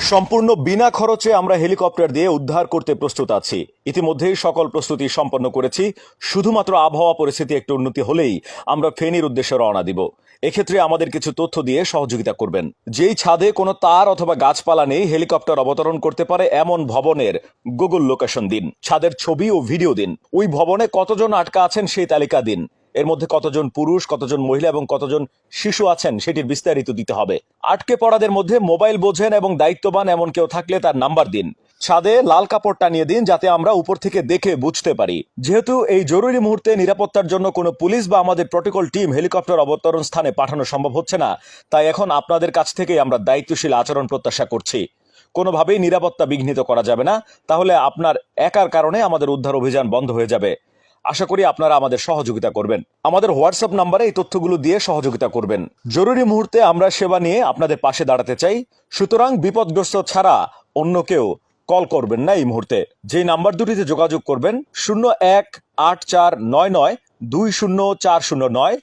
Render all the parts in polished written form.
সম্পূর্ণ বিনা খরচে আমরা হেলিকপ্টার দিয়ে উদ্ধার করতে প্রস্তুত আছি। ইতিমধ্যেই সকল প্রস্তুতি সম্পন্ন করেছি। শুধুমাত্র আবহাওয়া পরিস্থিতি একটু উন্নতি হলেই আমরা ফেনীর উদ্দেশ্যে রওনা দিব। এক্ষেত্রে আমাদের কিছু তথ্য দিয়ে সহযোগিতা করবেন। যেই ছাদে কোনো তার অথবা গাছপালা নেই, হেলিকপ্টার অবতরণ করতে পারে এমন ভবনের গুগল লোকেশন দিন, ছাদের ছবি ও ভিডিও দিন, ওই ভবনে কতজন আটকা আছেন সেই তালিকা দিন, এর মধ্যে কতজন পুরুষ, কতজন মহিলা এবং কতজন শিশু আছেন সেটির বিস্তারিত দিতে হবে। আটকে পড়াদের মধ্যে মোবাইল বোঝেন এবং দায়িত্ববান এমন কেউ থাকলে তার নাম্বার দিন। ছাদে লাল কাপড় টানিয়ে দিন যাতে আমরা উপর থেকে দেখে বুঝতে পারি। যেহেতু এই জরুরি মুহূর্তে নিরাপত্তার জন্য কোনো পুলিশ বা আমাদের প্রটোকল টিম হেলিকপ্টার অবতরণ স্থানে পাঠানো সম্ভব হচ্ছে না, তাই এখন আপনাদের কাছ থেকে আমরা দায়িত্বশীল আচরণ প্রত্যাশা করছি। কোনোভাবেই নিরাপত্তা বিঘ্নিত করা যাবে না, তাহলে আপনার একার কারণে আমাদের উদ্ধার অভিযান বন্ধ হয়ে যাবে। আশা করি আপনারা আমাদের সহযোগিতা করবেন। আমাদের হোয়াটসঅ্যাপ নাম্বারে এই তথ্যগুলো দিয়ে সহযোগিতা করবেন। জরুরি মুহূর্তে আমরা সেবা নিয়ে আপনাদের পাশে দাঁড়াতে চাই, সুতরাং বিপদগ্রস্ত ছাড়া অন্য কেউ কল করবেন না এই মুহূর্তে। যে নাম্বার দুটিতে যোগাযোগ করবেন 018499204009,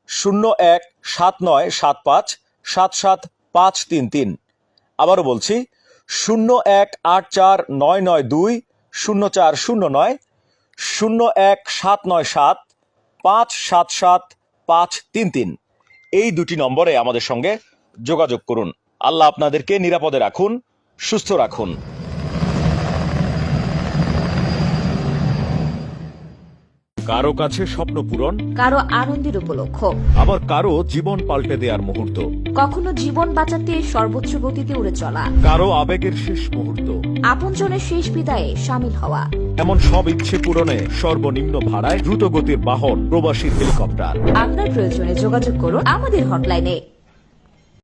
017975775533। আবারও বলছি 018499204009, 017975775533। এই দুটি নম্বরে আমাদের সঙ্গে যোগাযোগ করুন। আল্লাহ আপনাদেরকে নিরাপদে রাখুন, সুস্থ রাখুন। কারো কাছে স্বপ্ন পূরণ, কারো আনন্দের উপলক্ষ, আবার কারো জীবন পাল্টে দেওয়ার মুহূর্ত, কখনো জীবন বাঁচাতে সর্বোচ্চ গতিতে উড়ে চলা, কারো আবেগের শেষ মুহূর্ত, আপনজনের শেষ বিদায়ে সামিল হওয়া। এমন সব ইচ্ছে পূরণে সর্বনিম্ন ভাড়ায় দ্রুতগতির বাহন প্রবাসী হেলিকপ্টার। আপনার প্রয়োজনে যোগাযোগ করুন আমাদের হটলাইনে।